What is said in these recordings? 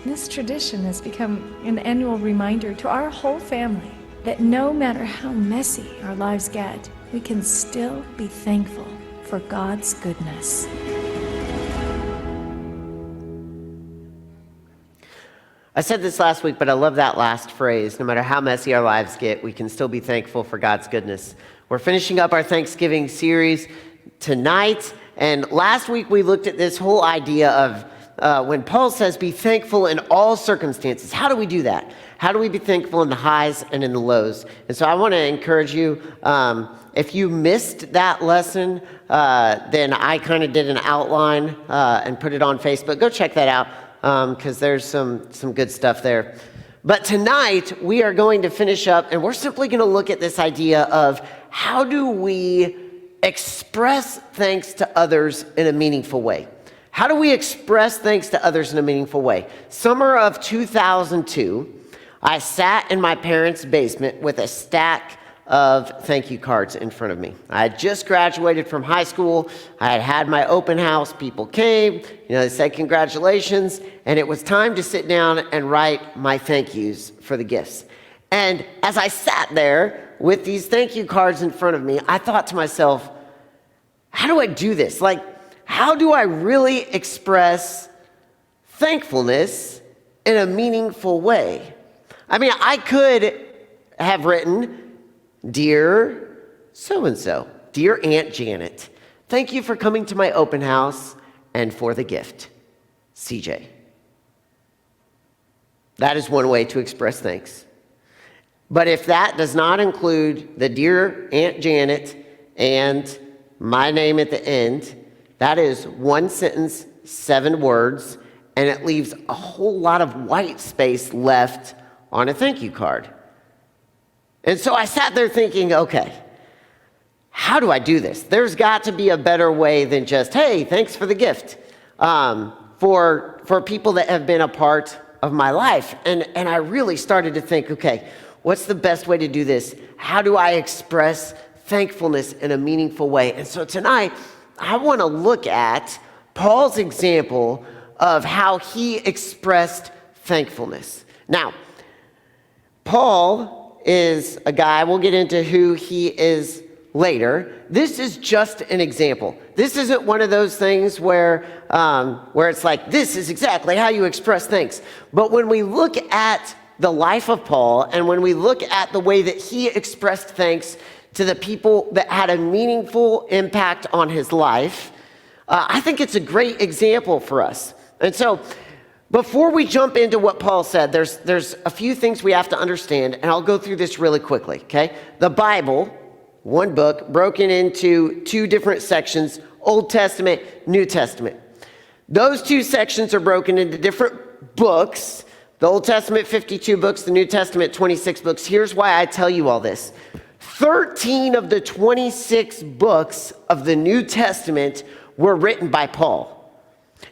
This tradition has become an annual reminder to our whole family that no matter how messy our lives get, we can still be thankful for God's goodness. I said this last week, but I love that last phrase. No matter how messy our lives get, we can still be thankful for God's goodness. We're finishing up our Thanksgiving series tonight. And last week we looked at this whole idea of when Paul says, be thankful in all circumstances. How do we do that? How do we be thankful in the highs and in the lows? And so I want to encourage you, if you missed that lesson, then I kind of did an outline and put it on Facebook. Go check that out because there's some good stuff there. But tonight we are going to finish up and we're simply going to look at this idea of how do we express thanks to others in a meaningful way? How do we express thanks to others in a meaningful way? Summer of 2002, I sat in my parents' basement with a stack of thank you cards in front of me. I had just graduated from high school. I had had my open house. People came, they said congratulations, and it was time to sit down and write my thank yous for the gifts. And as I sat there with these thank you cards in front of me, I thought to myself, how do I do this? How do I really express thankfulness in a meaningful way? I mean, I could have written, Dear so-and-so, dear Aunt Janet, thank you for coming to my open house and for the gift, CJ. That is one way to express thanks. But if that does not include the dear Aunt Janet and my name at the end, that is one sentence, 7 words, and it leaves a whole lot of white space left on a thank you card. And so I sat there thinking, okay, how do I do this? There's got to be a better way than just, hey, thanks for the gift, for people that have been a part of my life. And I really started to think, okay, what's the best way to do this? How do I express thankfulness in a meaningful way? And so tonight, I want to look at Paul's example of how he expressed thankfulness. Now, Paul is a guy, we'll get into who he is later. This is just an example. This isn't one of those things where it's like, this is exactly how you express thanks. But when we look at the life of Paul, and when we look at the way that he expressed thanks to the people that had a meaningful impact on his life, I think it's a great example for us. And so, before we jump into what Paul said, there's a few things we have to understand, and I'll go through this really quickly, okay? The Bible, one book, broken into 2 different sections, Old Testament, New Testament. Those 2 sections are broken into different books. The Old Testament, 52 books, the New Testament, 26 books. Here's why I tell you all this. 13 of the 26 books of the New Testament were written by Paul.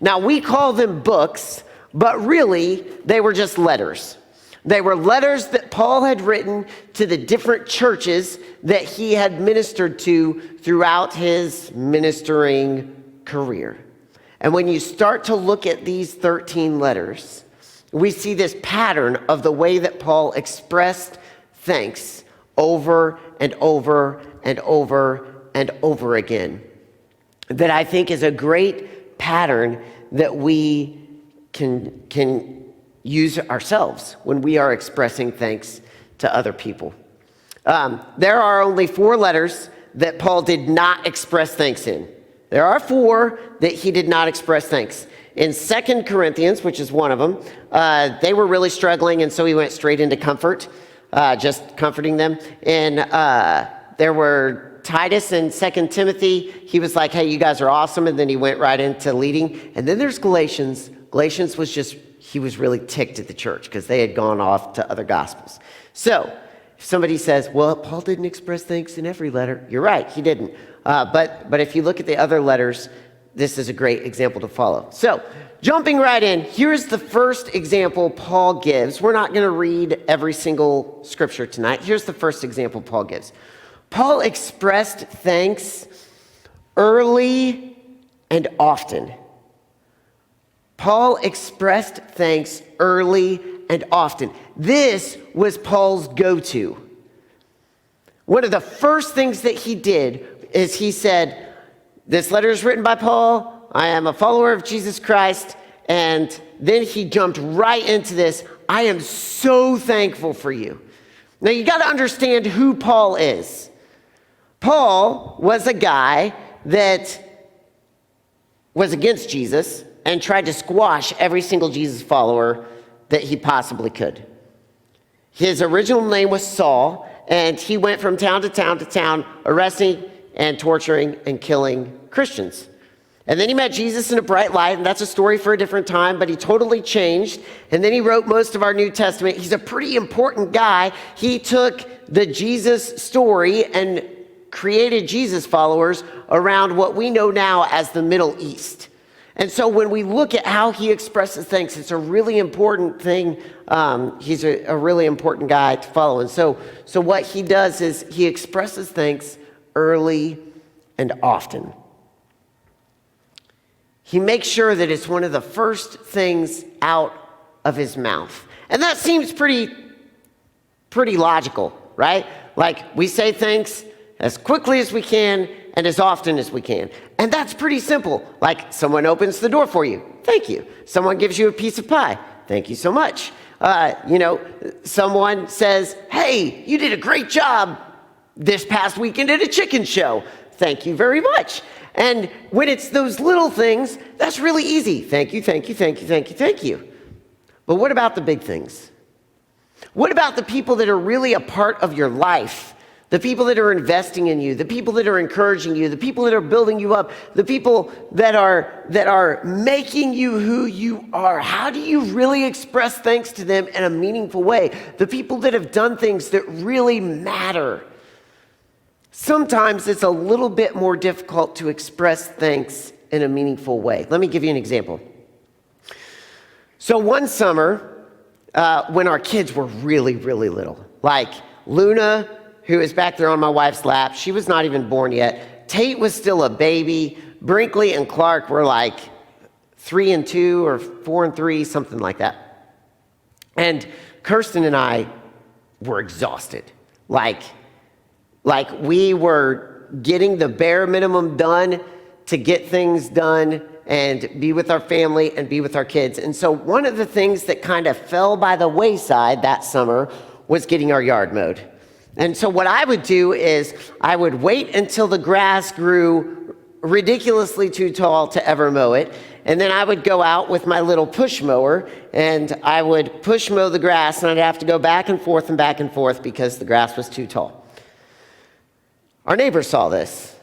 Now, we call them books, but really, they were just letters. They were letters that Paul had written to the different churches that he had ministered to throughout his ministering career. And when you start to look at these 13 letters, we see this pattern of the way that Paul expressed thanks over and over and over and over again, that I think is a great pattern that we can use ourselves when we are expressing thanks to other people. There are only 4 letters that Paul did not express thanks in. There are 4 that he did not express thanks. In 2 Corinthians, which is one of them, they were really struggling, and so he went straight into comfort, just comforting them. And there were Titus and 2 Timothy. He was like, hey, you guys are awesome, and then he went right into leading. And then there's Galatians. Galatians was just, he was really ticked at the church because they had gone off to other gospels. So if somebody says, well, Paul didn't express thanks in every letter, you're right, he didn't. But if you look at the other letters, this is a great example to follow. So jumping right in, here's the first example Paul gives. We're not going to read every single scripture tonight. Here's the first example Paul gives. Paul expressed thanks early and often. Paul expressed thanks early and often. This was Paul's go-to. One of the first things that he did is he said, this letter is written by Paul. I am a follower of Jesus Christ. And then he jumped right into this. I am so thankful for you. Now you got to understand who Paul is. Paul was a guy that was against Jesus and tried to squash every single Jesus follower that he possibly could. His original name was Saul, and he went from town to town to town, arresting and torturing and killing Christians. And then he met Jesus in a bright light, and that's a story for a different time, but he totally changed. And then he wrote most of our New Testament. He's a pretty important guy. He took the Jesus story and created Jesus followers around what we know now as the Middle East. And so when we look at how he expresses thanks, it's a really important thing. He's a really important guy to follow. And so what he does is he expresses thanks early and often. He makes sure that it's one of the first things out of his mouth. And that seems pretty logical, right? Like we say thanks as quickly as we can and as often as we can. And that's pretty simple. Like someone opens the door for you. Thank you. Someone gives you a piece of pie. Thank you so much. Someone says, hey, you did a great job this past weekend at a chicken show. Thank you very much. And when it's those little things, that's really easy. Thank you, thank you, thank you, thank you, thank you. But what about the big things? What about the people that are really a part of your life? The people that are investing in you, the people that are encouraging you, the people that are building you up, the people that are making you who you are. How do you really express thanks to them in a meaningful way? The people that have done things that really matter. Sometimes it's a little bit more difficult to express thanks in a meaningful way. Let me give you an example. So one summer, when our kids were really, really little, like Luna, who is back there on my wife's lap, she was not even born yet. Tate was still a baby. Brinkley and Clark were like 3 and 2 or 4 and 3, something like that. And Kirsten and I were exhausted. Like we were getting the bare minimum done to get things done and be with our family and be with our kids. And so one of the things that kind of fell by the wayside that summer was getting our yard mowed. And so what I would do is I would wait until the grass grew ridiculously too tall to ever mow it. And then I would go out with my little push mower and I would push mow the grass, and I'd have to go back and forth because the grass was too tall. Our neighbor saw this.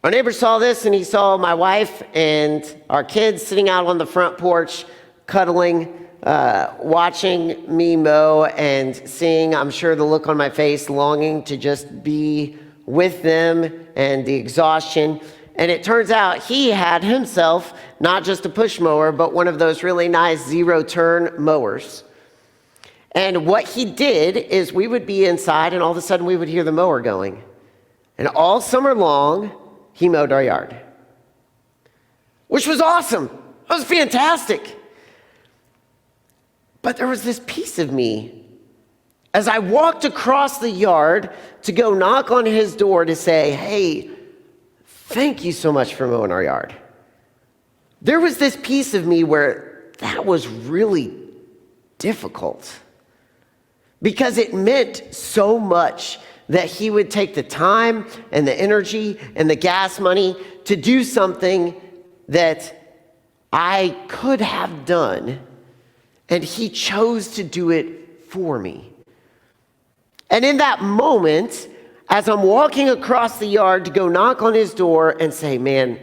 And he saw my wife and our kids sitting out on the front porch, cuddling, watching me mow and seeing, I'm sure, the look on my face, longing to just be with them and the exhaustion. And it turns out he had himself not just a push mower, but one of those really nice zero-turn mowers. And what he did is we would be inside, and all of a sudden we would hear the mower going. And all summer long, he mowed our yard, which was awesome. It was fantastic. But there was this piece of me, as I walked across the yard to go knock on his door to say, hey, thank you so much for mowing our yard. There was this piece of me where that was really difficult because it meant so much that he would take the time and the energy and the gas money to do something that I could have done, and he chose to do it for me. And in that moment, as I'm walking across the yard to go knock on his door and say, man,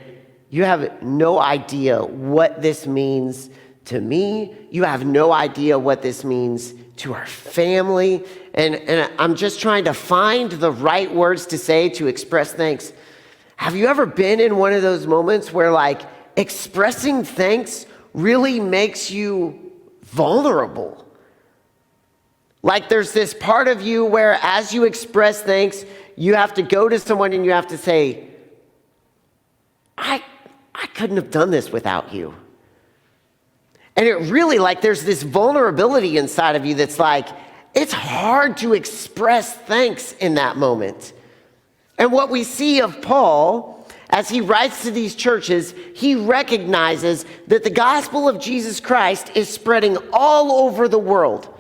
you have no idea what this means to me. You have no idea what this means to our family. And I'm just trying to find the right words to say to express thanks. Have you ever been in one of those moments where like expressing thanks really makes you vulnerable? Like there's this part of you where as you express thanks, you have to go to someone and you have to say, I couldn't have done this without you. And it really, like, there's this vulnerability inside of you that's like, it's hard to express thanks in that moment. And what we see of Paul, as he writes to these churches, he recognizes that the gospel of Jesus Christ is spreading all over the world.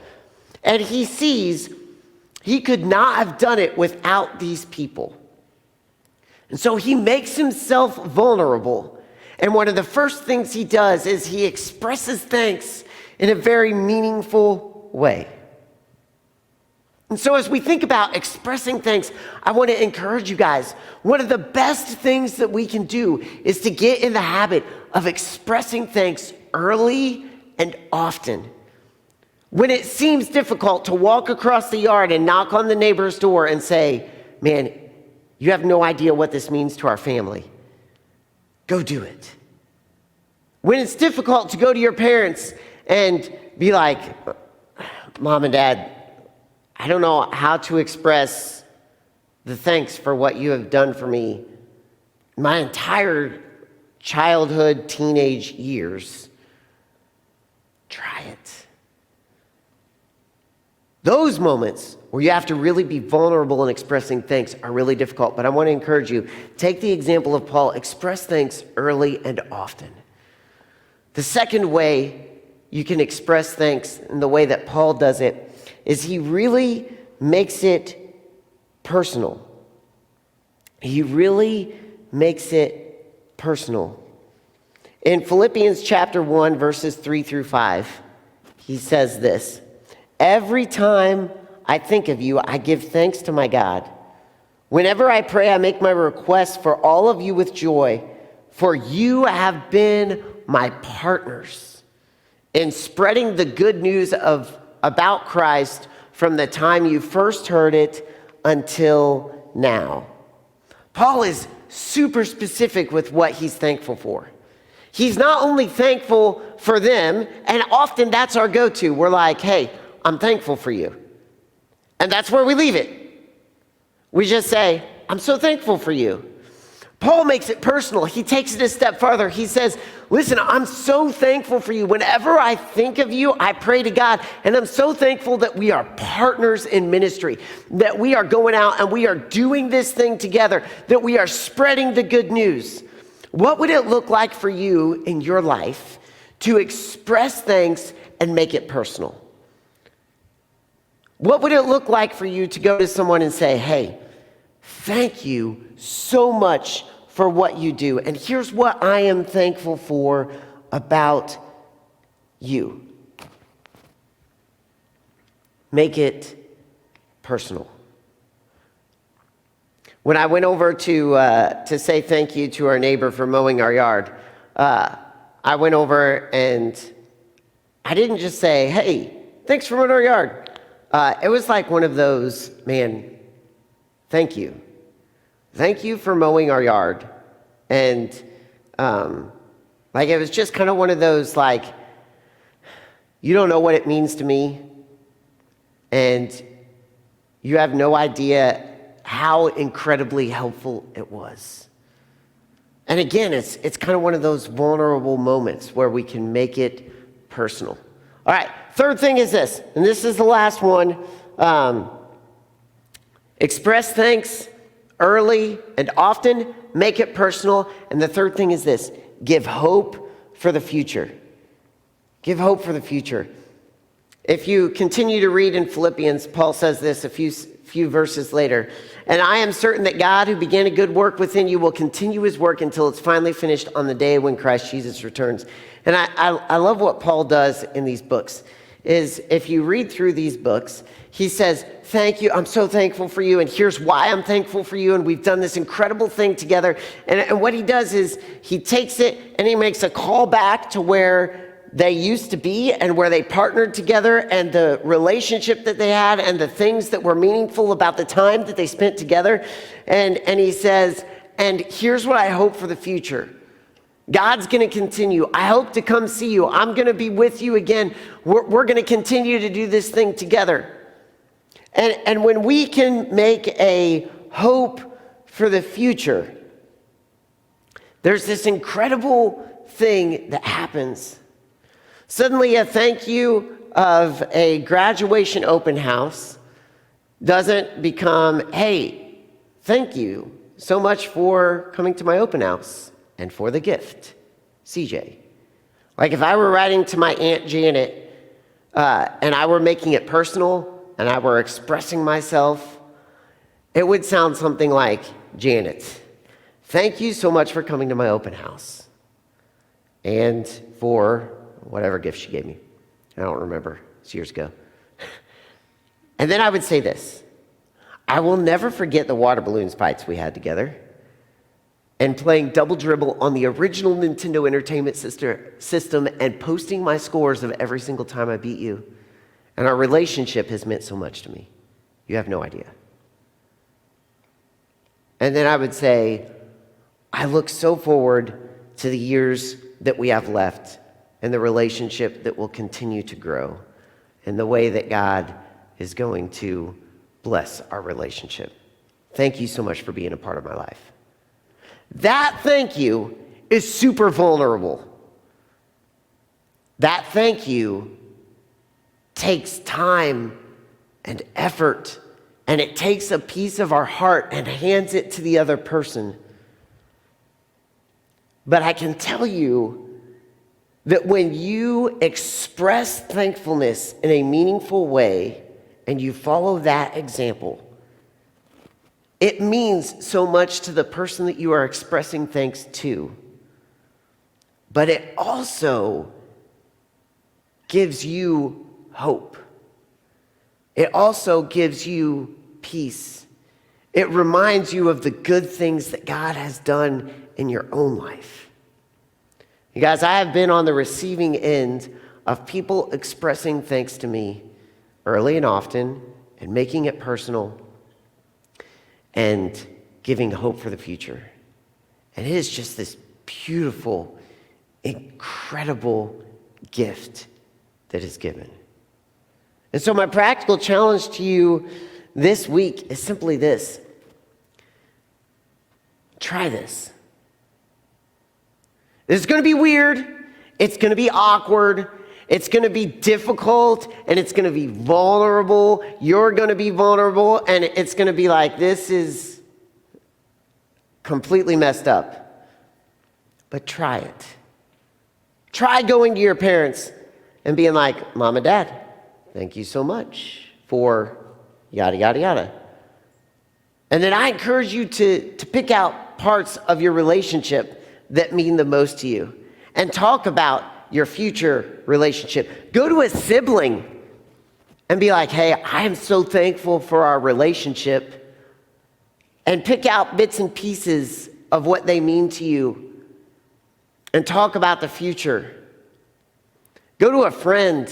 And he sees he could not have done it without these people. And so he makes himself vulnerable. And one of the first things he does is he expresses thanks in a very meaningful way. And so as we think about expressing thanks, I want to encourage you guys, one of the best things that we can do is to get in the habit of expressing thanks early and often. When it seems difficult to walk across the yard and knock on the neighbor's door and say, man, you have no idea what this means to our family. Go do it. When it's difficult to go to your parents and be like, Mom and Dad, I don't know how to express the thanks for what you have done for me my entire childhood, teenage years. Try it. Those moments where you have to really be vulnerable in expressing thanks are really difficult. But I want to encourage you, take the example of Paul, express thanks early and often. The second way you can express thanks in the way that Paul does it is he really makes it personal. He really makes it personal. In Philippians chapter 1, verses 3 through 5, he says this, every time I think of you, I give thanks to my God. Whenever I pray, I make my requests for all of you with joy, for you have been my partners in spreading the good news about Christ from the time you first heard it until now. Paul is super specific with what he's thankful for. He's not only thankful for them, and often that's our go-to. We're like, hey, I'm thankful for you. And that's where we leave it. We just say, I'm so thankful for you. Paul makes it personal. He takes it a step farther. He says, listen, I'm so thankful for you. Whenever I think of you, I pray to God. And I'm so thankful that we are partners in ministry, that we are going out and we are doing this thing together, that we are spreading the good news. What would it look like for you in your life to express thanks and make it personal? What would it look like for you to go to someone and say, hey, thank you so much for what you do. And here's what I am thankful for about you. Make it personal. When I went over to say thank you to our neighbor for mowing our yard, I went over and I didn't just say, hey, thanks for mowing our yard. It was like one of those, man, thank you. Thank you for mowing our yard. And it was just kind of one of those, like, you don't know what it means to me. And you have no idea how incredibly helpful it was. And again, it's kind of one of those vulnerable moments where we can make it personal. All right, third thing is this, and this is the last one. Express thanks early and often, make it personal. And the third thing is this, give hope for the future. Give hope for the future. If you continue to read in Philippians, Paul says this a few verses later, and I am certain that God who began a good work within you will continue his work until it's finally finished on the day when Christ Jesus returns. And I love what Paul does in these books, is if you read through these books, he says, thank you, I'm so thankful for you, and here's why I'm thankful for you, and we've done this incredible thing together. And what he does is he takes it and he makes a call back to where they used to be and where they partnered together and the relationship that they had and the things that were meaningful about the time that they spent together. And he says, and here's what I hope for the future. God's going to continue. I hope to come see you. I'm going to be with you again. We're going to continue to do this thing together. And when we can make a hope for the future, there's this incredible thing that happens. Suddenly, a thank you of a graduation open house doesn't become, hey, thank you so much for coming to my open house and for the gift, CJ. Like if I were writing to my Aunt Janet and I were making it personal and I were expressing myself, it would sound something like, Janet, thank you so much for coming to my open house and for whatever gift she gave me. I don't remember. It's years ago. And then I would say this. I will never forget the water balloons fights we had together and playing double dribble on the original Nintendo Entertainment System and posting my scores of every single time I beat you. And our relationship has meant so much to me. You have no idea. And then I would say, I look so forward to the years that we have left and the relationship that will continue to grow and the way that God is going to bless our relationship. Thank you so much for being a part of my life. That thank you is super vulnerable. That thank you takes time and effort, and it takes a piece of our heart and hands it to the other person. But I can tell you that when you express thankfulness in a meaningful way and you follow that example, it means so much to the person that you are expressing thanks to. But it also gives you hope. It also gives you peace. It reminds you of the good things that God has done in your own life. You guys, I have been on the receiving end of people expressing thanks to me early and often and making it personal and giving hope for the future. And it is just this beautiful, incredible gift that is given. And so my practical challenge to you this week is simply this. Try this. This is going to be weird. It's going to be awkward. It's going to be difficult, and it's going to be vulnerable. You're going to be vulnerable, and it's going to be like, this is completely messed up. But try it. Try going to your parents and being like, Mom and Dad, thank you so much for yada, yada, yada. And then I encourage you to pick out parts of your relationship that mean the most to you and talk about your future relationship. Go to a sibling and be like, hey, I am so thankful for our relationship, and pick out bits and pieces of what they mean to you and talk about the future. Go to a friend.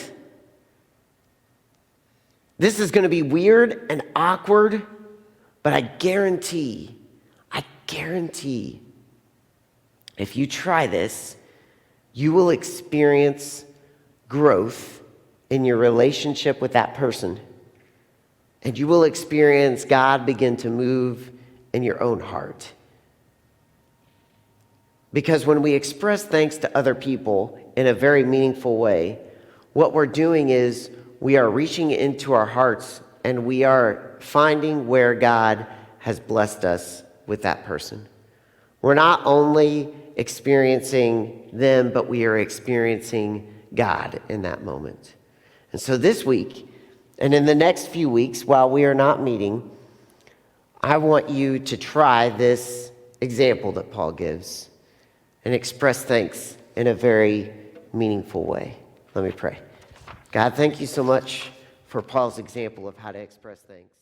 This is going to be weird and awkward, but I guarantee, if you try this, you will experience growth in your relationship with that person. And you will experience God begin to move in your own heart. Because when we express thanks to other people in a very meaningful way, what we're doing is we are reaching into our hearts and we are finding where God has blessed us with that person. We're not only experiencing them, but we are experiencing God in that moment. And so this week, and in the next few weeks, while we are not meeting, I want you to try this example that Paul gives and express thanks in a very meaningful way. Let me pray. God, thank you so much for Paul's example of how to express thanks.